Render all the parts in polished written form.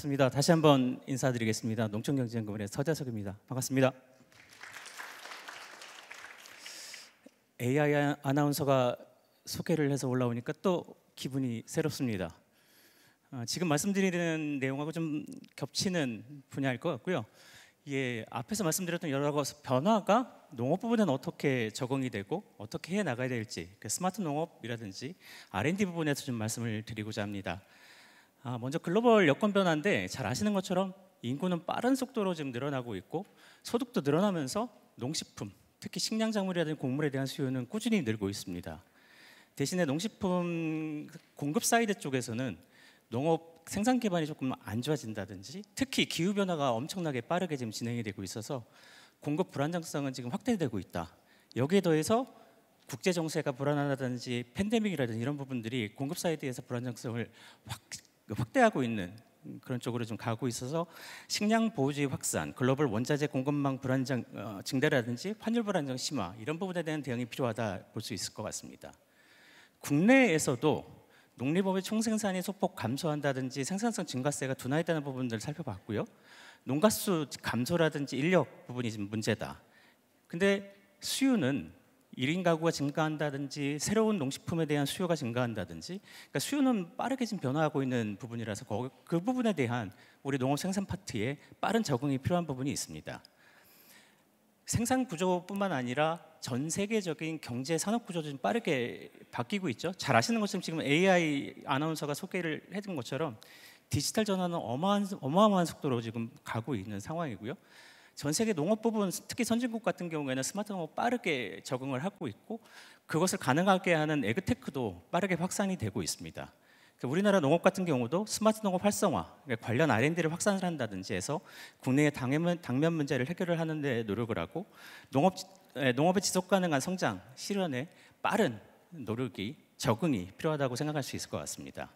반갑습니다. 다시 한번 인사드리겠습니다. 농촌경제연구원의 서재석입니다. 반갑습니다. AI 아나운서가 소개를 해서 올라오니까 또 기분이 새롭습니다. 지금 말씀드리는 내용하고 좀 겹치는 분야일 것 같고요. 예, 앞에서 말씀드렸던 여러 가지 변화가 농업 부분에는 어떻게 적응이 되고 어떻게 해 나가야 될지, 스마트 농업이라든지 R&D 부분에서 좀 말씀을 드리고자 합니다. 먼저 글로벌 여건 변화인데 잘 아시는 것처럼 인구는 빠른 속도로 지금 늘어나고 있고 소득도 늘어나면서 농식품, 특히 식량작물이라든지 곡물에 대한 수요는 꾸준히 늘고 있습니다. 대신에 농식품 공급 사이드 쪽에서는 농업 생산 기반이 조금 안 좋아진다든지 특히 기후 변화가 엄청나게 빠르게 지금 진행이 되고 있어서 공급 불안정성은 지금 확대되고 있다. 여기에 더해서 국제 정세가 불안하다든지 팬데믹이라든지 이런 부분들이 공급 사이드에서 불안정성을 확대하고 있는 그런 쪽으로 좀 가고 있어서 식량 보호주의 확산, 글로벌 원자재 공급망 불안정 증대라든지 환율 불안정 심화 이런 부분에 대한 대응이 필요하다 볼 수 있을 것 같습니다. 국내에서도 농림업의 총생산이 소폭 감소한다든지 생산성 증가세가 둔화했다는 부분들을 살펴봤고요. 농가수 감소라든지 인력 부분이 지금 문제다. 근데 수요는 1인 가구가 증가한다든지 새로운 농식품에 대한 수요가 증가한다든지 그러니까 수요는 빠르게 지금 변화하고 있는 부분이라서 그 부분에 대한 우리 농업 생산 파트에 빠른 적응이 필요한 부분이 있습니다. 생산 구조뿐만 아니라 전 세계적인 경제 산업 구조도 좀 빠르게 바뀌고 있죠. 잘 아시는 것처럼 지금 AI 아나운서가 소개를 해준 것처럼 디지털 전환은 어마어마한 속도로 지금 가고 있는 상황이고요. 전 세계 농업 부분, 특히 선진국 같은 경우에는 스마트 농업 빠르게 적응을 하고 있고 그것을 가능하게 하는 에그테크도 빠르게 확산이 되고 있습니다. 우리나라 농업 같은 경우도 스마트 농업 활성화, 관련 R&D를 확산을 한다든지 해서 국내의 당면 문제를 해결을 하는 데 노력을 하고 농업의 지속 가능한 성장, 실현에 빠른 노력이, 적응이 필요하다고 생각할 수 있을 것 같습니다.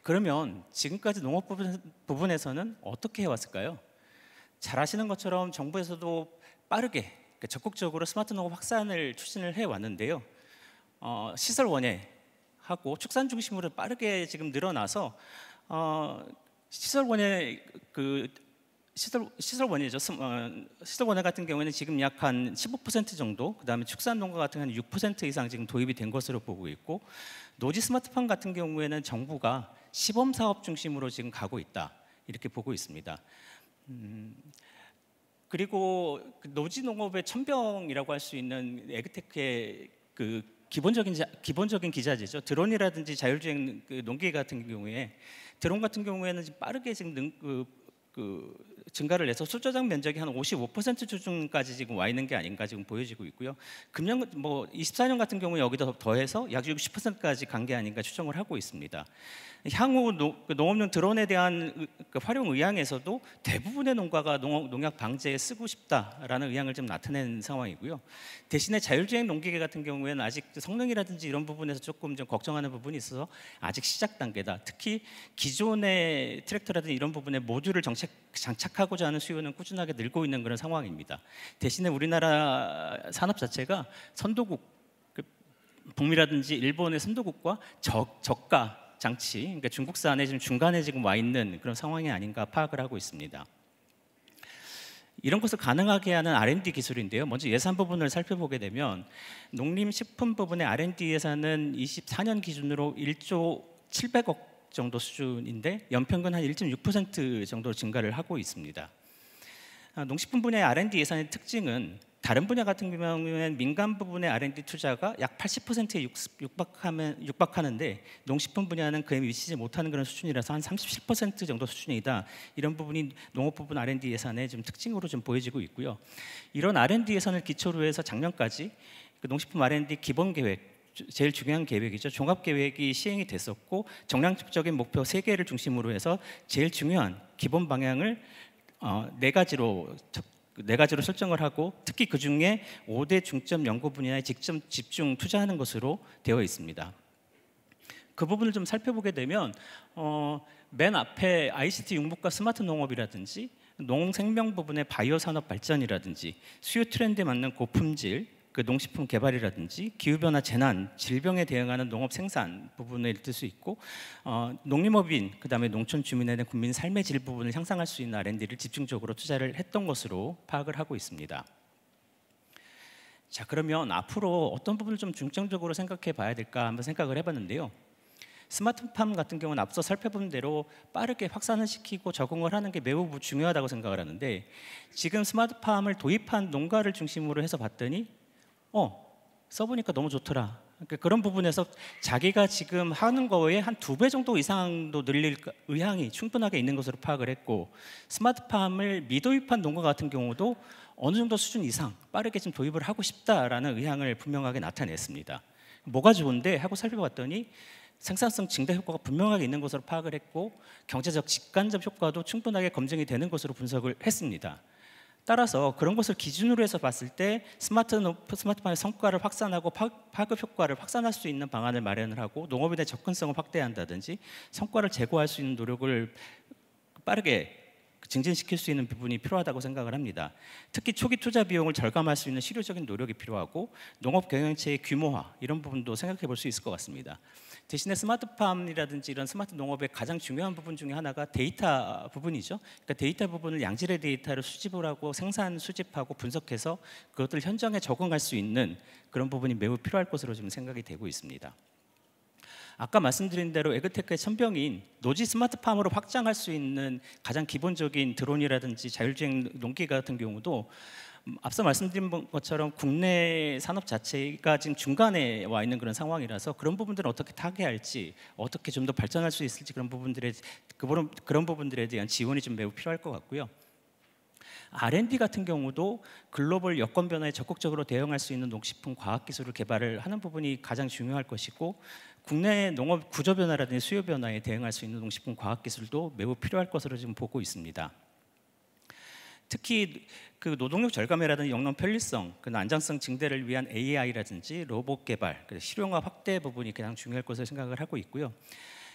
그러면 지금까지 농업 부분에서는 어떻게 해왔을까요? 잘 아시는 것처럼 정부에서도 빠르게 적극적으로 스마트 농업 확산을 추진을 해왔는데요. 시설 원예하고 축산 중심으로 빠르게 지금 늘어나서 시설 원예 같은 경우에는 지금 약 한 15% 정도, 그다음에 축산 농가 같은 경우는 6% 이상 지금 도입이 된 것으로 보고 있고 노지 스마트팜 같은 경우에는 정부가 시범 사업 중심으로 지금 가고 있다 이렇게 보고 있습니다. 그리고 노지 농업의 천병이라고 할 수 있는 에그테크의 그 기본적인 기자재죠. 드론이라든지 자율주행 농기 같은 경우에 드론 같은 경우에는 빠르게 지금 증가를 해서 수저장 면적이 한 55% 수준까지 지금 와 있는 게 아닌가 지금 보여지고 있고요. 금년 24년 같은 경우에 여기다 더해서 약 60%까지 간 게 아닌가 추정을 하고 있습니다. 향후 농업용 드론에 대한 활용 의향에서도 대부분의 농가가 농약 방제에 쓰고 싶다라는 의향을 좀 나타낸 상황이고요. 대신에 자율주행 농기계 같은 경우에는 아직 성능이라든지 이런 부분에서 조금 좀 걱정하는 부분이 있어서 아직 시작 단계다. 특히 기존의 트랙터라든지 이런 부분에 모듈을 장착하고자 하는 수요는 꾸준하게 늘고 있는 그런 상황입니다. 대신에 우리나라 산업 자체가 선도국, 북미라든지 일본의 선도국과 저가 장치, 그러니까 중국산에 지금 중간에 지금 와 있는 그런 상황이 아닌가 파악을 하고 있습니다. 이런 것을 가능하게 하는 R&D 기술인데요. 먼저 예산 부분을 살펴보게 되면 농림식품 부분의 R&D 예산은 24년 기준으로 1조 700억 정도 수준인데 연평균 한 1.6% 정도 증가를 하고 있습니다. 농식품 분야의 R&D 예산의 특징은 다른 분야 같은 경우에는 민간 부분의 R&D 투자가 약 80%에 육박하는데 농식품 분야는 그에 미치지 못하는 그런 수준이라서 한 37% 정도 수준이다. 이런 부분이 농업 부분 R&D 예산의 좀 특징으로 좀 보여지고 있고요. 이런 R&D 예산을 기초로 해서 작년까지 농식품 R&D 기본 계획, 제일 중요한 계획이죠. 종합 계획이 시행이 됐었고 정량적인 목표 3개를 중심으로 해서 제일 중요한 기본 방향을 네 가지로 설정을 하고 특히 그중에 5대 중점 연구 분야에 직접 집중 투자하는 것으로 되어 있습니다. 그 부분을 좀 살펴보게 되면 맨 앞에 ICT 융복과 스마트 농업이라든지 농생명 부분의 바이오 산업 발전이라든지 수요 트렌드에 맞는 고품질 그 농식품 개발이라든지 기후변화 재난, 질병에 대응하는 농업 생산 부분을 들 수 있고 농림업인, 그다음에 농촌 주민에 대한 국민 삶의 질 부분을 향상할 수 있는 R&D를 집중적으로 투자를 했던 것으로 파악을 하고 있습니다. 자, 그러면 앞으로 어떤 부분을 좀 중점적으로 생각해 봐야 될까 한번 생각을 해봤는데요. 스마트팜 같은 경우는 앞서 살펴본 대로 빠르게 확산을 시키고 적응을 하는 게 매우 중요하다고 생각을 하는데, 지금 스마트팜을 도입한 농가를 중심으로 해서 봤더니 써보니까 너무 좋더라. 그러니까 그런 부분에서 자기가 지금 하는 거에 한 2배 정도 이상도 늘릴 의향이 충분하게 있는 것으로 파악을 했고, 스마트팜을 미도입한 농가 같은 경우도 어느 정도 수준 이상 빠르게 좀 도입을 하고 싶다라는 의향을 분명하게 나타냈습니다. 뭐가 좋은데 하고 살펴봤더니 생산성 증대 효과가 분명하게 있는 것으로 파악을 했고, 경제적 직간접 효과도 충분하게 검증이 되는 것으로 분석을 했습니다. 따라서 그런 것을 기준으로 해서 봤을 때 스마트팜의 성과를 확산하고 파급 효과를 확산할 수 있는 방안을 마련을 하고, 농업에 대한 접근성을 확대한다든지 성과를 제고할 수 있는 노력을 빠르게 증진시킬 수 있는 부분이 필요하다고 생각을 합니다. 특히 초기 투자 비용을 절감할 수 있는 실효적인 노력이 필요하고, 농업 경영체의 규모화, 이런 부분도 생각해 볼 수 있을 것 같습니다. 대신에 스마트팜이라든지 이런 스마트 농업의 가장 중요한 부분 중에 하나가 데이터 부분이죠. 그러니까 데이터 부분을 양질의 데이터를 수집을 하고 생산, 수집하고 분석해서 그것들 현장에 적응할 수 있는 그런 부분이 매우 필요할 것으로 지금 생각이 되고 있습니다. 아까 말씀드린 대로 에그테크의 천병인 노지 스마트팜으로 확장할 수 있는 가장 기본적인 드론이라든지 자율주행 농기 같은 경우도 앞서 말씀드린 것처럼 국내 산업 자체가 지금 중간에 와 있는 그런 상황이라서 그런 부분들을 어떻게 타개할지, 어떻게 좀 더 발전할 수 있을지, 그런 부분들에 대한 지원이 좀 매우 필요할 것 같고요. R&D 같은 경우도 글로벌 여건 변화에 적극적으로 대응할 수 있는 농식품 과학 기술을 개발을 하는 부분이 가장 중요할 것이고, 국내 농업 구조 변화라든지 수요 변화에 대응할 수 있는 농식품 과학 기술도 매우 필요할 것으로 지금 보고 있습니다. 특히 그 노동력 절감이라든지 영농 편리성, 그 안정성 증대를 위한 AI라든지 로봇 개발, 실용화 확대 부분이 가장 중요할 것으로 생각을 하고 있고요.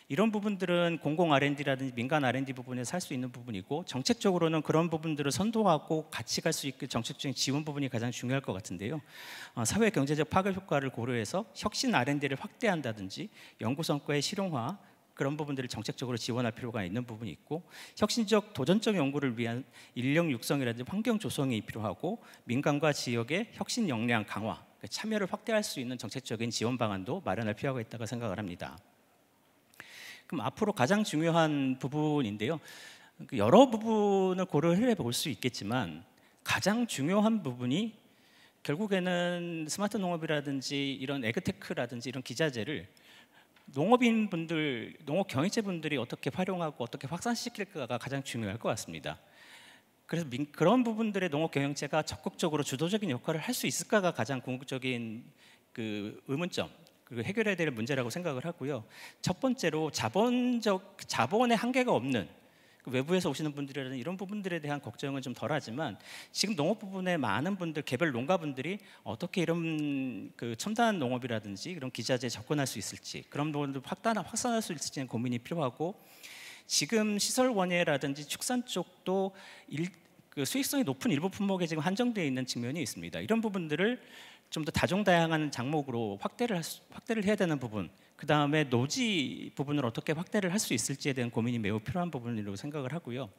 이런 부분들은 공공 R&D라든지 민간 R&D 부분에서 할 수 있는 부분이고, 정책적으로는 그런 부분들을 선도하고 같이 갈 수 있게 정책적인 지원 부분이 가장 중요할 것 같은데요. 사회 경제적 파급 효과를 고려해서 혁신 R&D를 확대한다든지 연구 성과의 실용화, 그런 부분들을 정책적으로 지원할 필요가 있는 부분이 있고, 혁신적 도전적 연구를 위한 인력 육성이라든지 환경 조성이 필요하고, 민간과 지역의 혁신 역량 강화, 참여를 확대할 수 있는 정책적인 지원 방안도 마련할 필요가 있다고 생각을 합니다. 그럼 앞으로 가장 중요한 부분인데요. 여러 부분을 고려해 볼 수 있겠지만 가장 중요한 부분이 결국에는 스마트 농업이라든지 이런 에그테크라든지 이런 기자재를 농업인분들, 농업 경영체분들이 어떻게 활용하고 어떻게 확산시킬까가 가장 중요할 것 같습니다. 그래서 그런 부분들의 농업 경영체가 적극적으로 주도적인 역할을 할 수 있을까가 가장 궁극적인 그 의문점, 그리고 해결해야 될 문제라고 생각을 하고요. 첫 번째로 자본의 한계가 없는 외부에서 오시는 분들이라는 이런 부분들에 대한 걱정은 좀 덜하지만, 지금 농업 부분에 많은 분들, 개별 농가분들이 어떻게 이런 그 첨단 농업이라든지 이런 기자재에 접근할 수 있을지, 그런 부분들 확산할 수 있을지는 고민이 필요하고, 지금 시설 원예라든지 축산 쪽도 그 수익성이 높은 일부 품목에 지금 한정되어 있는 측면이 있습니다. 이런 부분들을 좀 더 다종다양한 장목으로 확대를 해야 되는 부분, 그 다음에 노지 부분을 어떻게 확대를 할 수 있을지에 대한 고민이 매우 필요한 부분이라고 생각을 하고요.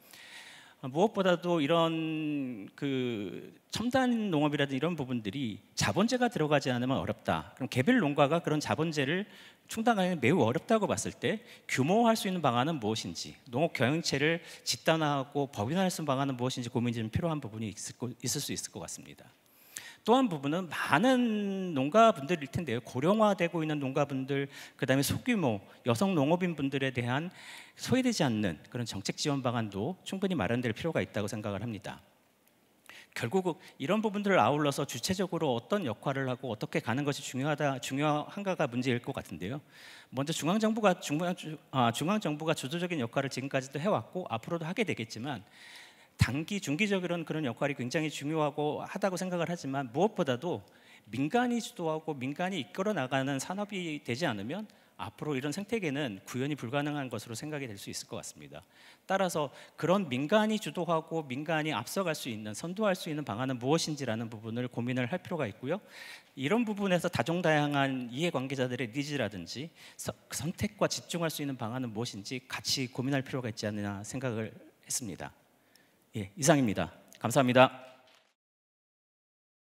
무엇보다도 이런 그 첨단 농업이라든지 이런 부분들이 자본재가 들어가지 않으면 어렵다. 그럼 개별 농가가 그런 자본재를 충당하기는 매우 어렵다고 봤을 때 규모화할 수 있는 방안은 무엇인지, 농업 경영체를 집단화하고 법인화할 수 있는 방안은 무엇인지 고민이 좀 필요한 부분이 있을 수 있을 것 같습니다. 또 한 부분은 많은 농가분들일 텐데요. 고령화되고 있는 농가분들, 그다음에 소규모 여성 농업인 분들에 대한 소외되지 않는 그런 정책 지원 방안도 충분히 마련될 필요가 있다고 생각을 합니다. 결국 이런 부분들을 아울러서 주체적으로 어떤 역할을 하고 어떻게 가는 것이 중요한가가 문제일 것 같은데요. 먼저 중앙정부가 주도적인 역할을 지금까지도 해왔고 앞으로도 하게 되겠지만, 단기, 중기적으로는 그런 역할이 굉장히 중요하고 하다고 생각을 하지만, 무엇보다도 민간이 주도하고 민간이 이끌어 나가는 산업이 되지 않으면 앞으로 이런 생태계는 구현이 불가능한 것으로 생각이 될 수 있을 것 같습니다. 따라서 그런 민간이 주도하고 민간이 앞서갈 수 있는, 선도할 수 있는 방안은 무엇인지라는 부분을 고민을 할 필요가 있고요. 이런 부분에서 다종다양한 이해관계자들의 니즈라든지 선택과 집중할 수 있는 방안은 무엇인지 같이 고민할 필요가 있지 않나 생각을 했습니다. 예, 이상입니다. 감사합니다.